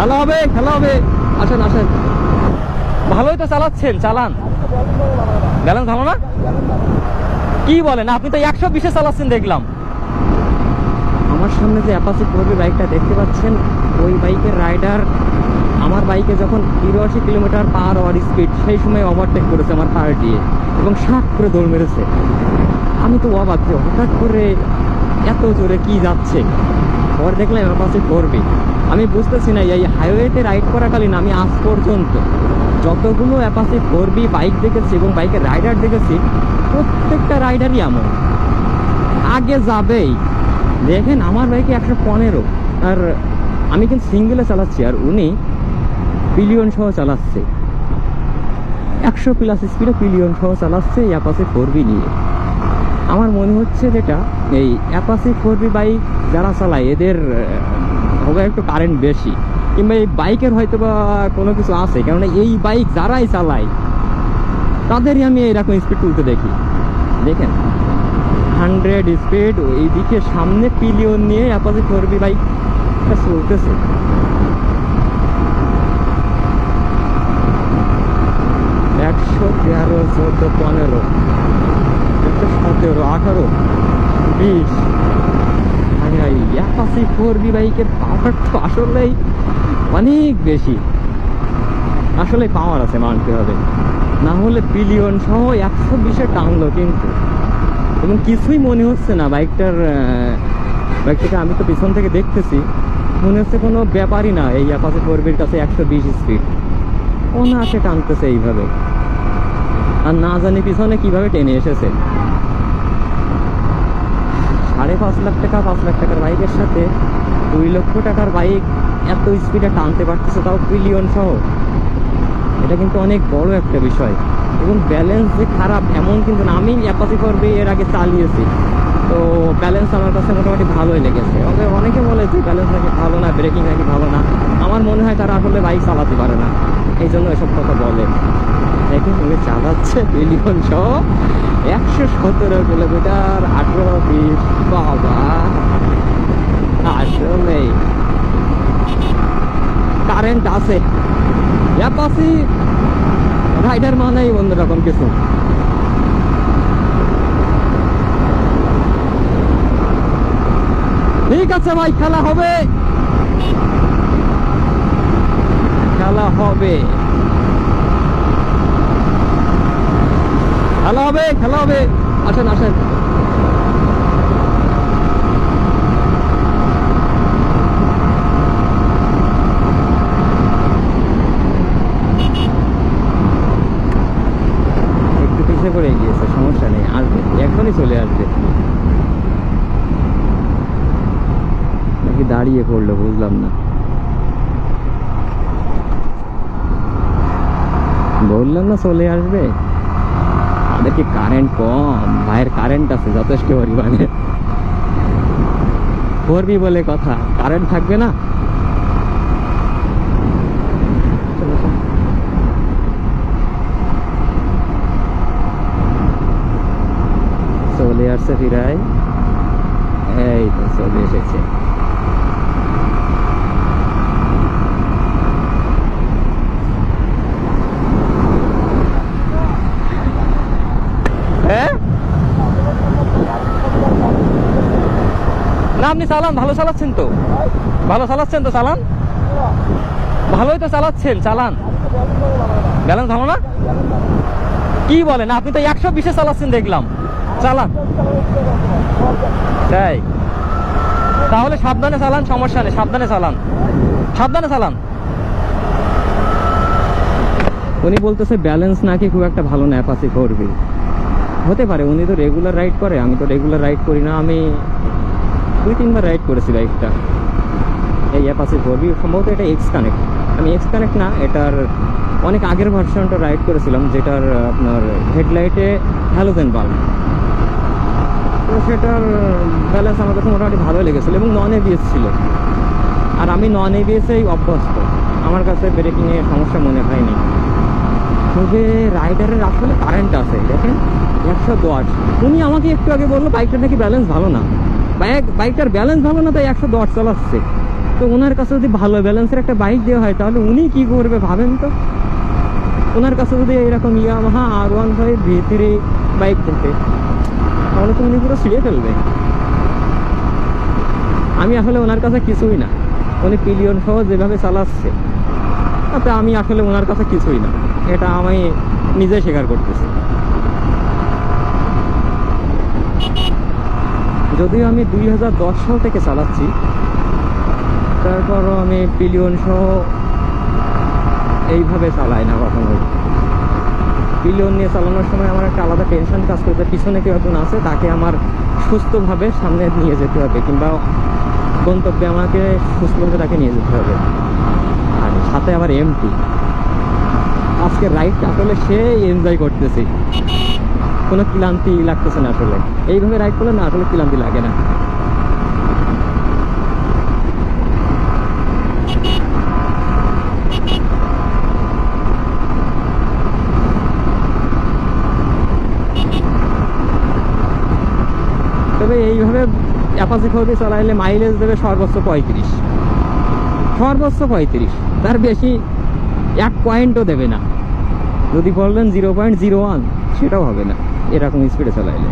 খেলা হবে, খেলা হবে। আসেন আসেন, ভালোই তো চালাচ্ছেন, চালান। ব্যালেন্স ভালো না? কি বলেন, আপনি তো 120-এ চালাচ্ছেন দেখলাম। আমার সামনে যে অ্যাপাচি 4B বাইকটা দেখতে পাচ্ছেন, ওই বাইকের রাইডার আমার বাইকে যখন 83 কিলোমিটার/আওয়ার স্পিড, সেই সময় ওভারটেক করেছে আমার পার দিয়ে এবং শাক করে দৌড় মেরেছে। আমি তো অবাক যে হঠাৎ করে এত জোরে কি যাচ্ছে। পরে দেখলাম অ্যাপাচি 4B। আমি বুঝতেছি না, এই হাইওয়েতে রাইড করাকালীন আমি আজ পর্যন্ত যতগুলো অ্যাপাচি 4B বাইক দেখেছি এবং বাইকের রাইডার দেখেছি, প্রত্যেকটা রাইডারই এমন আগে যাবেই। দেখেন আমার বাইকে 115, আর আমি কিন্তু সিঙ্গেলে চালাচ্ছি, আর উনি পিলিয়ন সহ চালাচ্ছে 100+ স্পিডে, পিলিয়ন সহ চালাচ্ছে এই অ্যাপাচি 4B নিয়ে। আমার মনে হচ্ছে যেটা, এই অ্যাপাচি 4B বাইক যারা চালায় এদের হবে একটু কারেন্ট বেশি, কিংবা এই বাইকের হয়তো বা কোনো কিছু আছে, কেননা এই বাইক যারাই চালায় তাদেরই আমি এরকম স্পিড তুলতে দেখি। দেখেন 100 স্পিড, এইদিকে সামনে পিলিয়ন নিয়ে অ্যাপাচি 4B বাইকটা চলতেছে। একশো 13, 14, 15, 17, 18, 20। অ্যাপাচি 4B বাইকের পাওয়ার তো আসলেই অনেক বেশি, আসলে পাওয়ার আছে, মানতে হবে। না হলে পিলিয়ন সহ 120-এ টানলো কিন্তু, এবং কিছুই মনে হচ্ছে না বাইকটাকে আমি তো পিছন থেকে দেখতেছি, মনে হচ্ছে কোনো ব্যাপারই না এই অ্যাপাচি 4B'র কাছে 120 স্পিড অনায়াসে টানতেছে এইভাবে। আর না জানি পিছনে কিভাবে টেনে এসেছে। 5.5 লাখ টাকা, 5 লাখ টাকার বাইকের সাথে 2 লক্ষ টাকার বাইক এত স্পিডে টানতে পারতেছে, তাও পিলিয়ন সহ। এটা কিন্তু অনেক বড় একটা বিষয়। এবং ব্যালেন্স যে খারাপ এমন কিন্তু না। আমি অ্যাপাচি 4B এর আগে চালিয়েছি, তো ব্যালেন্স আমার কাছে মোটামুটি ভালোই লেগেছে। অনেকে বলে যে ব্যালেন্স নাকি ভালো না, ব্রেকিং নাকি ভালো না। আমার মনে হয় তারা আসলে বাইক চালাতে পারে না, এই জন্য এসব কথা বলে। দেখুন উনি চালাচ্ছে পিলিয়ন সহ 117 কিলোমিটার, 18-20। বাবা, আসলে কারেন্ট আছে। অ্যাপাচি রাইডার মানেই অন্যরকম কিছু। ঠিক আছে ভাই, খেলা হবে, খেলা হবে, খেলা হবে, খেলা হবে। আসেন আসেন, একটু পিছিয়ে পড়ে গিয়েছে, সমস্যা নেই, আসবে, এখনই চলে আসবে। নাকি দাঁড়িয়ে পড়লো, বুঝলাম না। বললাম না চলে আসবে। আমাদের কি কারেন্ট কম? ভাইয়ের কারেন্ট আছে যথেষ্ট পরিমাণে। 4B বলে কথা, কারেন্ট থাকবে না? চলে আসছে ফিরাই, এই তো চলে এসেছে। হ্যাঁ না, আপনি চালান, ভালো চালাচ্ছেন তো, ভালো চালাচ্ছেন তো, চালান। ভালোই তো চালাচ্ছেন, চালান। ব্যালেন্স ভালো না? কি বলেন, আপনি তো 120-এ চালাচ্ছেন দেখলাম, চালান। তাই তাহলে সাবধানে চালান, সমস্যা নেই, সাবধানে চালান, সাবধানে চালান। উনি বলতেছে ব্যালেন্স নাকি খুব একটা ভালো না অ্যাপাচি 4B। হতে পারে, উনি তো রেগুলার রাইড করে, আমি তো রেগুলার রাইড করি না। আমি 2-3 বার রাইড করেছি বাইকটা, এই অ্যাপাচি 4B। সম্ভবত এটা এক্স কানেক্ট, আমি এক্স কানেক্ট না, এটার অনেক আগের ভার্সনটা রাইড করেছিলাম, যেটার আপনার হেডলাইটে হ্যালোজেন বাল্ব। তো সেটার ব্যালেন্স আমার কাছে মোটামুটি ভালোই লেগেছিলো, এবং নন ABS ছিল। আর আমি নন ABS-এই অভ্যস্ত, আমার কাছে ব্রেকিংয়ে সমস্যা মনে হয়নি। তবে রাইডারের আসলে কারেন্ট আছে, দেখেন 110। উনি আমাকে একটু আগে বললো বাইকটার নাকি ব্যালেন্স ভালো না, বাইকটার ব্যালেন্স ভালো না, তাই 110 চালাচ্ছে। তো ওনার কাছে যদি ভালো ব্যালেন্সের একটা বাইক দেওয়া হয় তাহলে উনি কি করবে ভাবেন তো। ওনার কাছে যদি এইরকম ইয়ামাহা R15 V3 বাইক থাকে তাহলে তো উনি পুরো ছিঁড়ে ফেলবে। আমি আসলে ওনার কাছে কিছুই না, উনি পিলিয়ন সহ যেভাবে চালাচ্ছে তাতে আমি আসলে ওনার কাছে কিছুই না, এটা আমি নিজে স্বীকার করতেছি। যদিও আমি 2010 সাল থেকে চালাচ্ছি, তারপরও আমি পিলিয়ন সহ এইভাবে চালাই না কখনো। পিলিয়ন নিয়ে চালানোর সময় আমার একটা আলাদা টেনশন কাজ করতে, পিছনে কেউ একজন আছে তাকে আমার সুস্থভাবে সামনে নিয়ে যেতে হবে, কিংবা গন্তব্যে আমাকে সুস্থভাবে তাকে নিয়ে যেতে হবে। আর সাথে আবার এমটি, আজকে রাইডটা আসলে সে এনজয় করতেছি, কোনো ক্লান্তি লাগতেছে না আসলে। এইভাবে রাইড করলে না আসলে ক্লান্তি লাগে না। তবে এইভাবে অ্যাপাচি 4V চালাইলে মাইলেজ দেবে সর্বোচ্চ 35, সর্বোচ্চ 35, তার বেশি 1 পয়েন্টও দেবে না। যদি বলবেন 0.01 সেটাও হবে না এরকম স্পিডে চালাইলে।